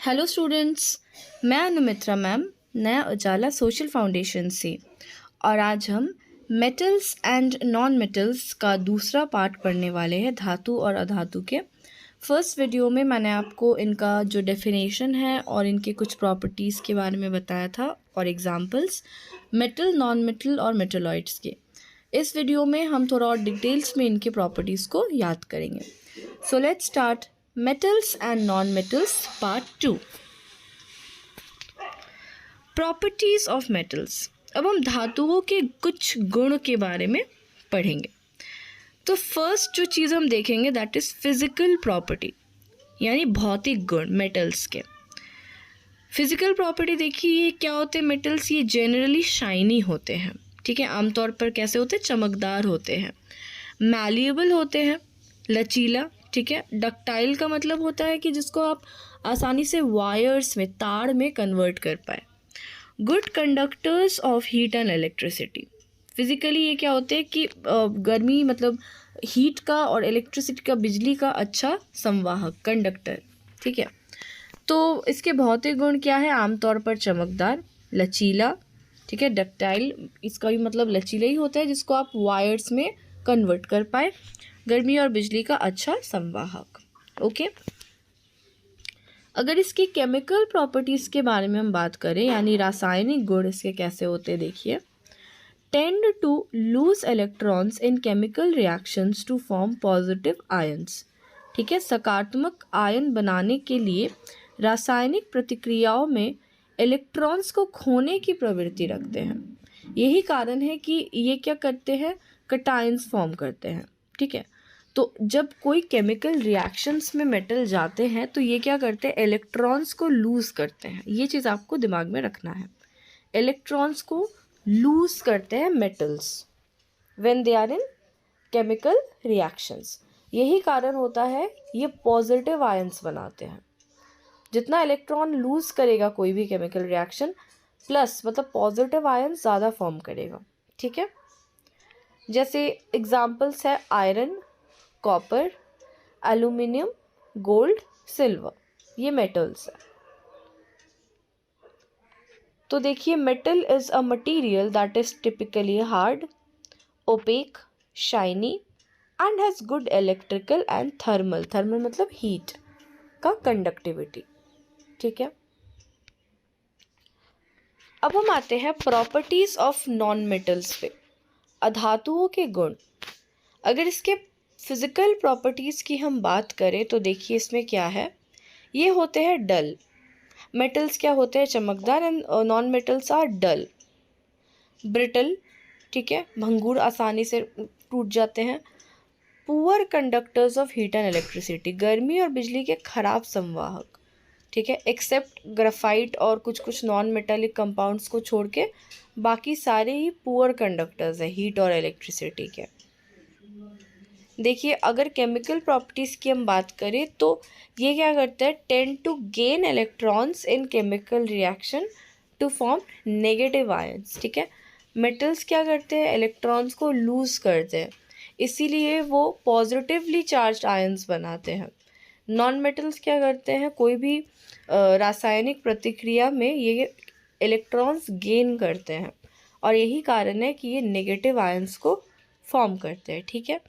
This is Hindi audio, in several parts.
हेलो स्टूडेंट्स, मैं अनुमित्रा मैम नया उजाला सोशल फाउंडेशन से। और आज हम मेटल्स एंड नॉन मेटल्स का दूसरा पार्ट पढ़ने वाले हैं, धातु और अधातु के। फर्स्ट वीडियो में मैंने आपको इनका जो डेफिनेशन है और इनके कुछ प्रॉपर्टीज़ के बारे में बताया था और एग्जांपल्स मेटल, नॉन मेटल और मेटलॉइड्स के। इस वीडियो में हम थोड़ा और डिटेल्स में इनके प्रॉपर्टीज़ को याद करेंगे। So let's start metals and non metals part 2। Properties of metals. अब हम धातुओं के कुछ गुण के बारे में पढ़ेंगे। तो फर्स्ट जो चीज़ हम देखेंगे दैट इज़ फिजिकल प्रॉपर्टी, यानी भौतिक गुण मेटल्स के। फिजिकल प्रॉपर्टी देखिए, ये क्या होते हैं मेटल्स, ये जनरली शाइनी होते हैं, ठीक है। आमतौर पर कैसे होते हैं, चमकदार होते हैं। मैलिएबल होते हैं, लचीला, ठीक है। डक्टाइल का मतलब होता है कि जिसको आप आसानी से वायर्स में, तार में कन्वर्ट कर पाए। Good conductors of heat and electricity. Physically ये क्या होते हैं कि गर्मी मतलब हीट का और इलेक्ट्रिसिटी का, बिजली का अच्छा संवाहक, कंडक्टर, ठीक है। तो इसके भौतिक गुण क्या है, आमतौर पर चमकदार, लचीला, ठीक है। डक्टाइल, इसका भी मतलब लचीला ही होता है, जिसको आप वायर्स में कन्वर्ट कर पाए। गर्मी और बिजली का अच्छा संवाहक, ओके। अगर इसकी केमिकल प्रॉपर्टीज़ के बारे में हम बात करें, यानी रासायनिक गुण इसके कैसे होते, देखिए। Tend to lose electrons in chemical reactions to form positive ions, ठीक है। सकारात्मक आयन बनाने के लिए रासायनिक प्रतिक्रियाओं में इलेक्ट्रॉन्स को खोने की प्रवृत्ति रखते हैं। यही कारण है कि ये क्या करते हैं, कटायंस फॉर्म करते हैं, ठीक है। तो जब कोई केमिकल रिएक्शंस में मेटल जाते हैं तो ये क्या करते हैं, इलेक्ट्रॉन्स को लूज़ करते हैं। ये चीज़ आपको दिमाग में रखना है, इलेक्ट्रॉन्स को लूज़ करते हैं metals when they are in chemical reactions. यही कारण होता है ये पॉजिटिव आयंस बनाते हैं। जितना इलेक्ट्रॉन लूज़ करेगा कोई भी केमिकल रिएक्शन, प्लस मतलब पॉजिटिव आयन ज़्यादा फॉर्म करेगा, ठीक है। जैसे एग्जाम्पल्स है iron, copper, aluminium, gold, silver, ये मेटल्स है। तो देखिए, metal is a material that is typically hard, opaque, shiny and has good electrical and thermal, thermal मतलब हीट का कंडक्टिविटी, ठीक है। अब हम आते हैं प्रॉपर्टीज ऑफ नॉन मेटल्स पे, अधातुओं के गुण। अगर इसके फिजिकल प्रॉपर्टीज़ की हम बात करें तो देखिए इसमें क्या है, ये होते हैं डल। मेटल्स क्या होते हैं, चमकदार, and non metals are dull, brittle, ठीक है, भंगूर, आसानी से टूट जाते हैं। Poor conductors of heat and electricity, गर्मी और बिजली के खराब संवाहक, ठीक है। एक्सेप्ट ग्राफाइट और कुछ कुछ नॉन मेटालिक कंपाउंड्स को छोड़ के बाकी सारे ही पुअर कंडक्टर्स है हीट और इलेक्ट्रिसिटी के। देखिए, अगर केमिकल प्रॉपर्टीज़ की हम बात करें तो ये क्या करता है, tend to gain electrons in chemical reaction to form negative ions, ठीक है। मेटल्स क्या करते हैं, इलेक्ट्रॉन्स को लूज़ करते हैं, इसीलिए वो पॉजिटिवली चार्ज्ड आयंस बनाते हैं। नॉन मेटल्स क्या करते हैं, कोई भी रासायनिक प्रतिक्रिया में ये इलेक्ट्रॉन्स गेन करते हैं और यही कारण है कि ये नेगेटिव आयंस को फॉर्म करते हैं, ठीक है।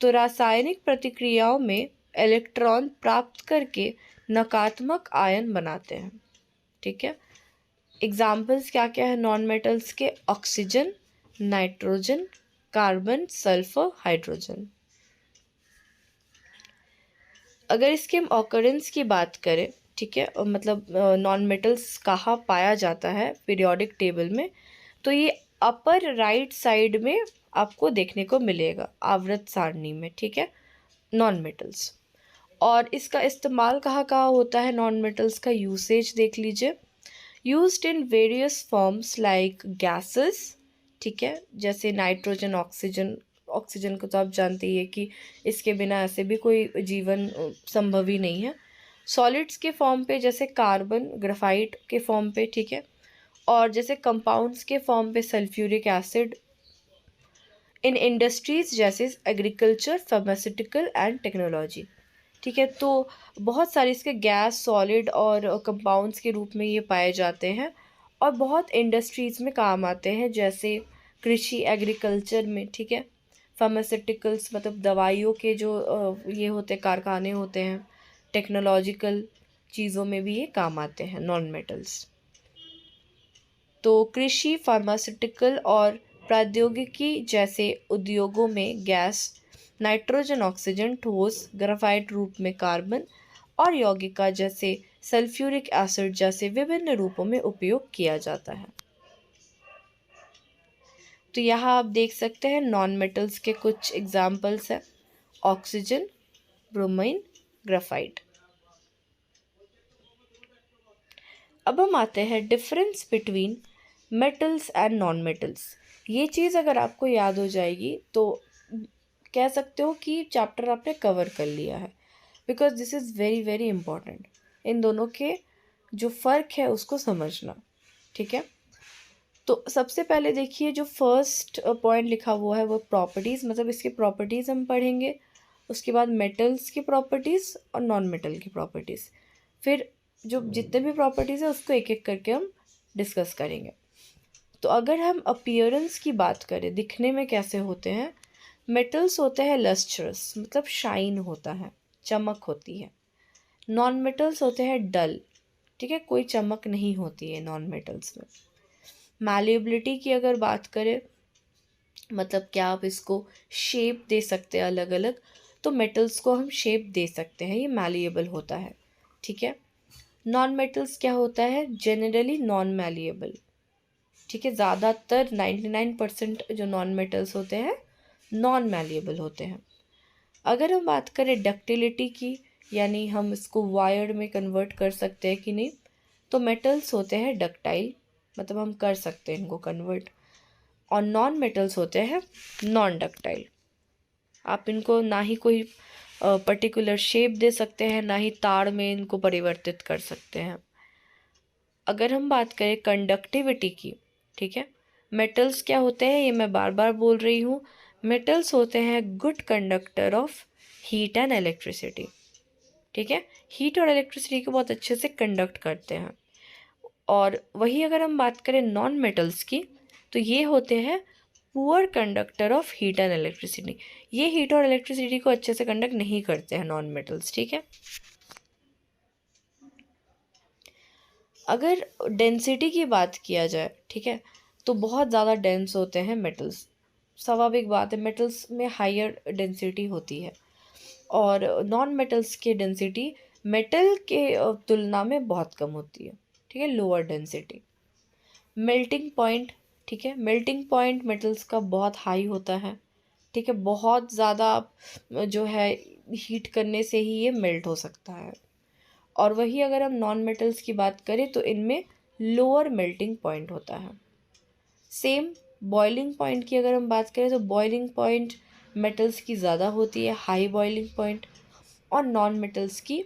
तो रासायनिक प्रतिक्रियाओं में इलेक्ट्रॉन प्राप्त करके नकारात्मक आयन बनाते हैं, ठीक है। एग्जाम्पल्स क्या क्या है नॉन मेटल्स के, oxygen, nitrogen, carbon, sulphur, hydrogen. अगर इसके हम ऑकरेंस की बात करें, ठीक है, मतलब नॉन मेटल्स कहाँ पाया जाता है पीरियोडिक टेबल में, तो ये अपर राइट साइड में आपको देखने को मिलेगा आवर्त सारणी में, ठीक है, नॉन मेटल्स। और इसका इस्तेमाल कहाँ कहाँ होता है, नॉन मेटल्स का यूसेज देख लीजिए। Used in various forms like gases, ठीक है, जैसे नाइट्रोजन, ऑक्सीजन। ऑक्सीजन को तो आप जानते ही है कि इसके बिना ऐसे भी कोई जीवन संभव ही नहीं है। सॉलिड्स के फॉर्म पे जैसे कार्बन, ग्राफाइट के फॉर्म पे, ठीक है, और जैसे कंपाउंड्स के फॉर्म पे सल्फ्यूरिक एसिड। इन इंडस्ट्रीज जैसे एग्रीकल्चर, फार्मास्यूटिकल एंड टेक्नोलॉजी, ठीक है। तो बहुत सारे इसके गैस, सॉलिड और कंपाउंड्स के रूप में ये पाए जाते हैं और बहुत इंडस्ट्रीज़ में काम आते हैं, जैसे कृषि, एग्रीकल्चर में, ठीक है। फार्मास्यूटिकल्स मतलब दवाइयों के जो ये होते हैं, कारखाने होते हैं, टेक्नोलॉजिकल चीज़ों में भी ये काम आते हैं नॉन मेटल्स। तो कृषि, फार्मास्यूटिकल और प्रौद्योगिकी जैसे उद्योगों में गैस, नाइट्रोजन, ऑक्सीजन, ठोस, ग्राफाइट रूप में कार्बन और यौगिका जैसे सल्फ्यूरिक एसिड जैसे विभिन्न रूपों में उपयोग किया जाता है। तो यहाँ आप देख सकते हैं नॉन मेटल्स के कुछ एग्जाम्पल्स हैं: ऑक्सीजन, ब्रोमीन, ग्राफाइट। अब हम आते हैं difference between metals and non metals. ये चीज़ अगर आपको याद हो जाएगी तो कह सकते हो कि चैप्टर आपने कवर कर लिया है, because this is very very important. इन दोनों के जो फ़र्क है उसको समझना, ठीक है। तो सबसे पहले देखिए, जो फर्स्ट पॉइंट लिखा हुआ है वो प्रॉपर्टीज़, मतलब इसके प्रॉपर्टीज़ हम पढ़ेंगे। उसके बाद मेटल्स की प्रॉपर्टीज़ और नॉन मेटल की प्रॉपर्टीज़, फिर जो जितने भी प्रॉपर्टीज़ है उसको एक एक करके हम डिस्कस करेंगे। तो अगर हम अपीयरेंस की बात करें, दिखने में कैसे होते हैं, मेटल्स होते हैं लस्ट्रस, मतलब शाइन होता है, चमक होती है। नॉन मेटल्स होते हैं डल, ठीक है, कोई चमक नहीं होती है नॉन मेटल्स में। मैलिएबिलिटी की अगर बात करें, मतलब क्या आप इसको शेप दे सकते हैं अलग अलग, तो मेटल्स को हम शेप दे सकते हैं, ये मैलिएबल होता है, ठीक है। नॉन मेटल्स क्या होता है, जनरली नॉन मैलिएबल, ठीक है। ज़्यादातर 99% जो नॉन मेटल्स होते हैं नॉन मैलिएबल होते हैं। अगर हम बात करें डक्टिलिटी की, यानी हम इसको वायर्ड में कन्वर्ट कर सकते हैं कि नहीं, तो मेटल्स होते हैं डक्टाइल, मतलब हम कर सकते हैं इनको कन्वर्ट, और नॉन मेटल्स होते हैं नॉन डक्टाइल। आप इनको ना ही कोई पर्टिकुलर शेप दे सकते हैं, ना ही तार में इनको परिवर्तित कर सकते हैं। अगर हम बात करें कंडक्टिविटी की, ठीक है, मेटल्स क्या होते हैं, ये मैं बार बार बोल रही हूँ, मेटल्स होते हैं good conductor of heat and electricity, ठीक है। हीट और इलेक्ट्रिसिटी को बहुत अच्छे से कंडक्ट करते हैं। और वही अगर हम बात करें नॉन मेटल्स की, तो ये होते हैं poor conductor of heat and electricity, ये हीट और इलेक्ट्रिसिटी को अच्छे से कंडक्ट नहीं करते हैं नॉन मेटल्स, ठीक है। अगर डेंसिटी की बात किया जाए, ठीक है, तो बहुत ज़्यादा डेंस होते हैं मेटल्स, स्वाभाविक बात है, मेटल्स में हायर डेंसिटी होती है, और नॉन मेटल्स की डेंसिटी मेटल के तुलना में बहुत कम होती है, ठीक है, लोअर डेंसिटी। मेल्टिंग पॉइंट, ठीक है, मेल्टिंग पॉइंट मेटल्स का बहुत हाई होता है, ठीक है, बहुत ज़्यादा जो है हीट करने से ही ये मेल्ट हो सकता है। और वही अगर हम नॉन मेटल्स की बात करें तो इनमें लोअर मेल्टिंग पॉइंट होता है। सेम बॉइलिंग पॉइंट की अगर हम बात करें तो बॉइलिंग पॉइंट मेटल्स की ज़्यादा होती है, हाई बॉइलिंग पॉइंट, और नॉन मेटल्स की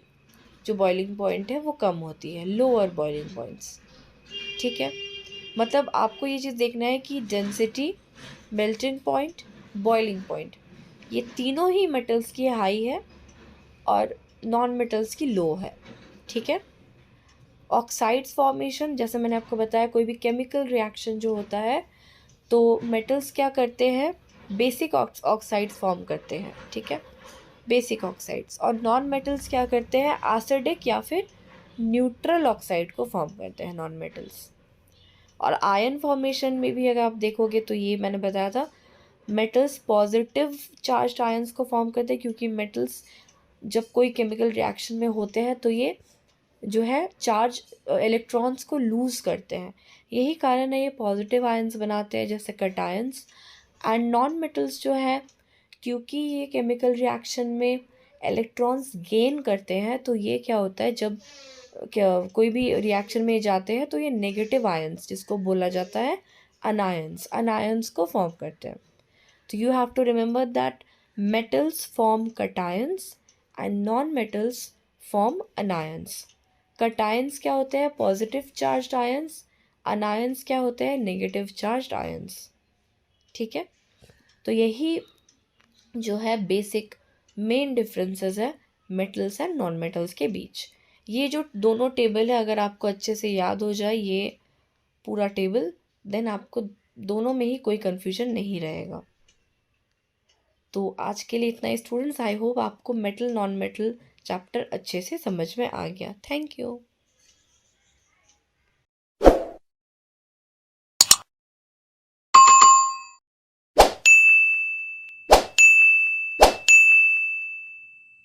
जो बॉइलिंग पॉइंट है वो कम होती है, लोअर बॉइलिंग पॉइंट्स, ठीक है। मतलब आपको ये चीज़ देखना है कि density, melting point, boiling point, ये तीनों ही मेटल्स की हाई है और नॉन मेटल्स की लो है, ठीक है। ऑक्साइड्स फॉर्मेशन, जैसे मैंने आपको बताया, कोई भी केमिकल रिएक्शन जो होता है तो मेटल्स क्या करते हैं, बेसिक ऑक्साइड्स फॉर्म करते हैं, ठीक है, बेसिक ऑक्साइड्स। और नॉन मेटल्स क्या करते हैं, एसिडिक या फिर न्यूट्रल ऑक्साइड को फॉर्म करते हैं नॉन मेटल्स। और आयन फॉर्मेशन में भी अगर आप देखोगे तो ये मैंने बताया था, मेटल्स पॉजिटिव चार्ज आयंस को फॉर्म करते हैं, क्योंकि मेटल्स जब कोई केमिकल रिएक्शन में होते हैं तो ये जो है चार्ज इलेक्ट्रॉन्स को लूज़ करते हैं, यही कारण है ये पॉजिटिव आयंस बनाते हैं जैसे कटायंस। एंड नॉन मेटल्स जो है, क्योंकि ये केमिकल रिएक्शन में इलेक्ट्रॉन्स गेन करते हैं, तो ये क्या होता है, जब क्या कोई भी रिएक्शन में जाते हैं तो ये नेगेटिव आयंस, जिसको बोला जाता है अनायंस, अनायंस को फॉर्म करते हैं। तो you have to remember that metals form cations and non metals form anions. Cations क्या होते हैं, पॉजिटिव चार्ज्ड आयंस, अनायंस क्या होते हैं, नेगेटिव चार्ज्ड आयंस, ठीक है। तो यही जो है बेसिक मेन डिफरेंसेस है मेटल्स एंड नॉन मेटल्स के बीच। ये जो दोनों टेबल है अगर आपको अच्छे से याद हो जाए ये पूरा टेबल, देन आपको दोनों में ही कोई कन्फ्यूजन नहीं रहेगा। तो आज के लिए इतना स्टूडेंट्स, आई होप आपको मेटल नॉन मेटल चैप्टर अच्छे से समझ में आ गया। Thank you.